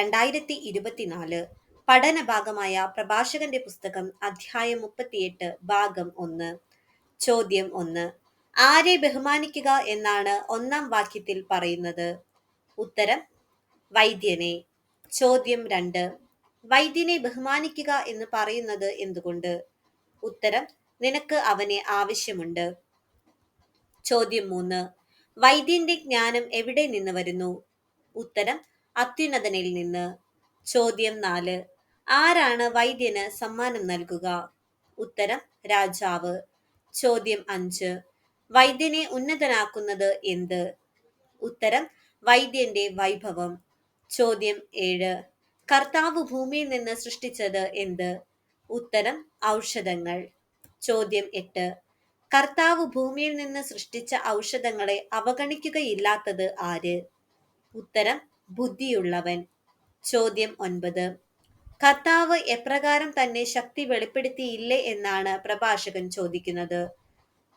2024 പഠന ഭാഗമായ പ്രഭാഷകന്റെ പുസ്തകം അധ്യായം 38 ഭാഗം 1. ചോദ്യം 1. ആരെ ബഹുമാനിക്കുക എന്നാണ് ഒന്നാം വാക്യത്തിൽ പറയുന്നത്? ഉത്തരം വൈദ്യനെ. ചോദ്യം 2. വൈദ്യനെ ബഹുമാനിക്കുക എന്ന് പറയുന്നത് എന്തുകൊണ്ട്? ഉത്തരം നിനക്ക് അവനെ ആവശ്യമുണ്ട്. ചോദ്യം 3. വൈദ്യന്റെ ജ്ഞാനം എവിടെ നിന്ന് വരുന്നു? ഉത്തരം അത്യുന്നതനിൽ നിന്ന്. ചോദ്യം 4. ആരാണ് വൈദ്യന് സമ്മാനം നൽകുക? ഉത്തരം രാജാവ്. ചോദ്യം 5. വൈദ്യനെ ഉന്നതനാക്കുന്നത് എന്ത്? ഉത്തരം വൈദ്യന്റെ വൈഭവം. ചോദ്യം 7. കർത്താവ് ഭൂമിയിൽ നിന്ന് സൃഷ്ടിച്ചത് എന്ത്? ഉത്തരം ഔഷധങ്ങൾ. ചോദ്യം 8. കർത്താവ് ഭൂമിയിൽ നിന്ന് സൃഷ്ടിച്ച ഔഷധങ്ങളെ അവഗണിക്കുകയില്ലാത്തത് ആര്? ഉത്തരം ബുദ്ധിയുള്ളവൻ. ചോദ്യം 9. കർത്താവ് എപ്രകാരം തന്നെ ശക്തി വെളിപ്പെടുത്തിയില്ലേ എന്നാണ് പ്രഭാഷകൻ ചോദിക്കുന്നത്?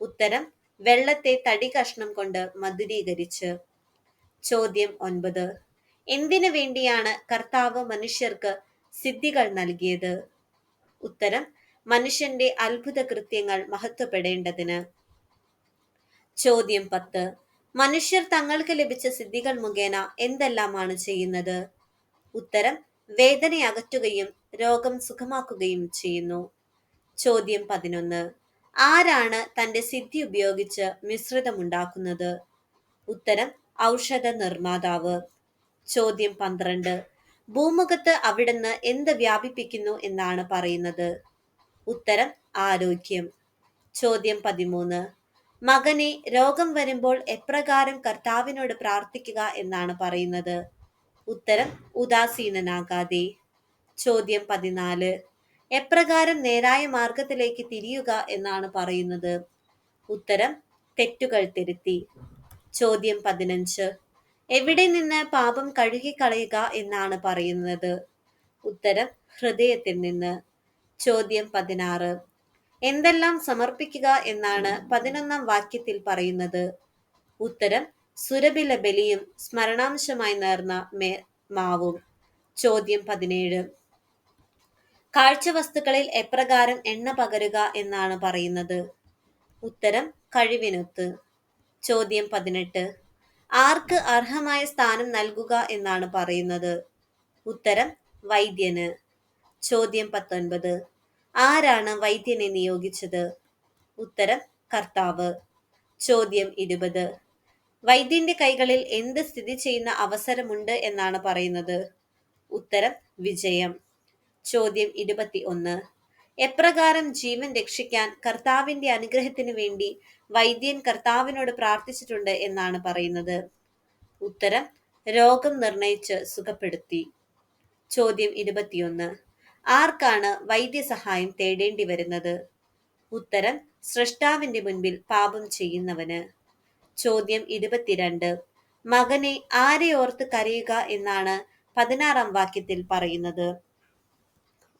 ഉത്തരം വെള്ളത്തെ തടി കഷ്ണം കൊണ്ട് മധുരീകരിച്ച്. ചോദ്യം 9. എന്തിനു വേണ്ടിയാണ് കർത്താവ് മനുഷ്യർക്ക് സിദ്ധികൾ നൽകിയത്? ഉത്തരം മനുഷ്യന്റെ അത്ഭുത കൃത്യങ്ങൾ മഹത്വപ്പെടേണ്ടതിന്. ചോദ്യം 10. മനുഷ്യർ തങ്ങൾക്ക് ലഭിച്ച സിദ്ധികൾ മുഖേന എന്തെല്ലാമാണ് ചെയ്യുന്നത്? ഉത്തരം വേദന അകറ്റുകയും രോഗം സുഖമാക്കുകയും ചെയ്യുന്നു. ചോദ്യം 11. ആരാണ് തന്റെ സിദ്ധി ഉപയോഗിച്ച് മിശ്രിതമുണ്ടാക്കുന്നത്? ഉത്തരം ഔഷധ നിർമ്മാതാവ്. ചോദ്യം 12. ഭൂമുഖത്ത് അവിടുന്ന് എന്ത് വ്യാപിപ്പിക്കുന്നു എന്നാണ് പറയുന്നത്? ഉത്തരം ആരോഗ്യം. ചോദ്യം 13. മകനെ രോഗം വരുമ്പോൾ എപ്രകാരം കർത്താവിനോട് പ്രാർത്ഥിക്കുക എന്നാണ് പറയുന്നത്? ഉത്തരം ഉദാസീനനാകാതെ. ചോദ്യം 14. എപ്രകാരം നേരായ മാർഗത്തിലേക്ക് തിരിയുക എന്നാണ് പറയുന്നത്? ഉത്തരം തെറ്റുകൾ തിരുത്തി. ചോദ്യം 15. എവിടെ നിന്ന് പാപം കഴുകിക്കളയുക എന്നാണ് പറയുന്നത്? ഉത്തരം ഹൃദയത്തിൽ നിന്ന്. ചോദ്യം 16. എന്തെല്ലാം സമർപ്പിക്കുക എന്നാണ് 11 വാക്യത്തിൽ പറയുന്നത്? ഉത്തരം സുരഭില ബലിയും സ്മരണാംശമായി നേർന്ന മാവും. ചോദ്യം 17. കാഴ്ചവസ്തുക്കളിൽ എപ്രകാരം എണ്ണ പകരുക എന്നാണ് പറയുന്നത്? ഉത്തരം കഴിവിനൊത്ത്. ചോദ്യം 18. ആർക്ക് അർഹമായ സ്ഥാനം നൽകുക എന്നാണ് പറയുന്നത്? ഉത്തരം വൈദ്യന്. ചോദ്യം 19. ആരാണ് വൈദ്യനെ നിയോഗിച്ചത്? ഉത്തരം കർത്താവ്. ചോദ്യം 20. വൈദ്യന്റെ കൈകളിൽ എന്ത് സ്ഥിതി ചെയ്യുന്ന അവസരമുണ്ട് എന്നാണ് പറയുന്നത്? ഉത്തരം വിജയം. ചോദ്യം 21. എപ്രകാരം ജീവൻ രക്ഷിക്കാൻ കർത്താവിന്റെ അനുഗ്രഹത്തിന് വേണ്ടി വൈദ്യൻ കർത്താവിനോട് പ്രാർത്ഥിച്ചിട്ടുണ്ട് എന്നാണ് പറയുന്നത്? ഉത്തരം രോഗം നിർണയിച്ച് സുഖപ്പെടുത്തി. ചോദ്യം 21. ആർക്കാണ് വൈദ്യസഹായം തേടേണ്ടി വരുന്നത്? ഉത്തരം സ്രഷ്ടാവിന്റെ മുൻപിൽ പാപം ചെയ്യുന്നവന്. ചോദ്യം 22. മകനെ ആരെ ഓർത്ത് കരയുക എന്നാണ് 16 വാക്യത്തിൽ പറയുന്നത്?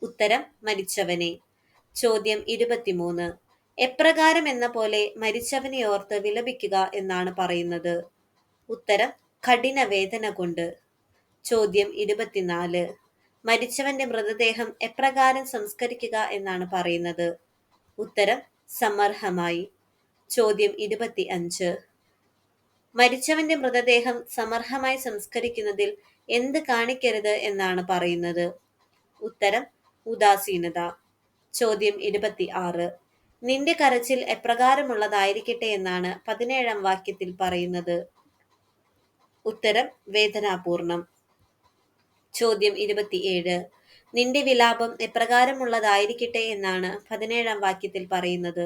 ഉത്തരം മരിച്ചവനെ. ചോദ്യം 23. എപ്രകാരം എന്ന പോലെ മരിച്ചവനെ ഓർത്ത് വിലപിക്കുക എന്നാണ് പറയുന്നത്? ഉത്തരം കഠിന വേദന കൊണ്ട്. ചോദ്യം 24. മരിച്ചവന്റെ മൃതദേഹം എപ്രകാരം സംസ്കരിക്കുക എന്നാണ് പറയുന്നത്? ഉത്തരം സമർഹമായി. ചോദ്യം 25. മരിച്ചവന്റെ മൃതദേഹം സമർഹമായി സംസ്കരിക്കുന്നതിൽ എന്ത് കാണിക്കരുത് എന്നാണ് പറയുന്നത്? ഉത്തരം ഉദാസീനത. ചോദ്യം 26. നിന്റെ കരച്ചിൽ എപ്രകാരമുള്ളതായിരിക്കട്ടെ എന്നാണ് 17 വാക്യത്തിൽ പറയുന്നത്? ഉത്തരം വേദനാപൂർണം. ചോദ്യം 27. നിന്റെ വിലാപം എപ്രകാരമുള്ളതായിരിക്കട്ടെ എന്നാണ് 17 വാക്യത്തിൽ പറയുന്നത്?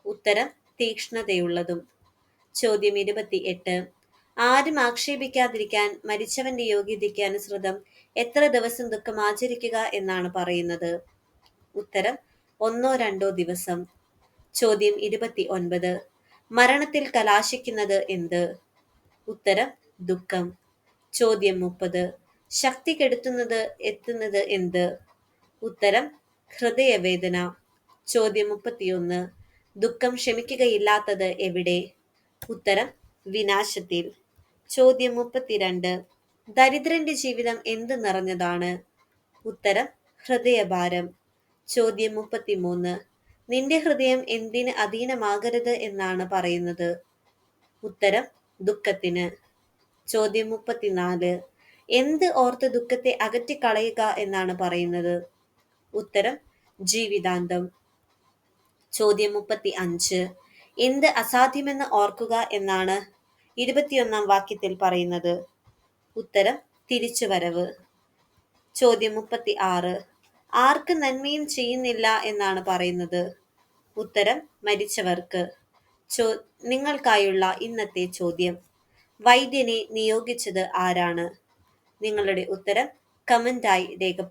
ഉത്തരം തീക്ഷ്ണതയുള്ളതും. ചോദ്യം 28. ആരും ആക്ഷേപിക്കാതിരിക്കാൻ മരിച്ചവന്റെ യോഗ്യതയ്ക്ക് അനുസൃതം എത്ര ദിവസം ദുഃഖം ആചരിക്കുക എന്നാണ് പറയുന്നത്? ഉത്തരം 1-2 ദിവസം. ചോദ്യം 29. മരണത്തിൽ കലാശിക്കുന്നത് എന്ത്? ഉത്തരം ദുഃഖം. ചോദ്യം 30. ശക്തി കെടുത്തുന്നത് എത്തുന്നത് എന്ത്? ഉത്തരം ഹൃദയവേദന. ചോദ്യം 31. ദുഃഖം ക്ഷമിക്കുകയില്ലാത്തത് എവിടെ? ഉത്തരം വിനാശത്തിൽ. ചോദ്യം 32. ദരിദ്രന്റെ ജീവിതം എന്ത് നിറഞ്ഞതാണ്? ഉത്തരം ഹൃദയഭാരം. ചോദ്യം 33. നിന്റെ ഹൃദയം എന്തിന് അധീനമാകരുത് എന്നാണ് പറയുന്നത്? ഉത്തരം ദുഃഖത്തിന്. ചോദ്യം 34. എന്ത് ഓർത്ത് ദുഃഖത്തെ അകറ്റിക്കളയുക എന്നാണ് പറയുന്നത്? ഉത്തരം ജീവിതാന്തം. ചോദ്യം 35. എന്ത് അസാധ്യമെന്ന് ഓർക്കുക എന്നാണ് 21 വാക്യത്തിൽ പറയുന്നത്? ഉത്തരം തിരിച്ചുവരവ്. ചോദ്യം 36. ആർക്ക് നന്മയും ചെയ്യുന്നില്ല എന്നാണ് പറയുന്നത്? ഉത്തരം മരിച്ചവർക്ക്. നിങ്ങൾക്കായുള്ള ഇന്നത്തെ ചോദ്യം: വൈദ്യനെ നിയോഗിച്ചത് ആരാണ്? നിങ്ങളുടെ ഉത്തരം കമന്റായി രേഖപ്പെടുത്തുക.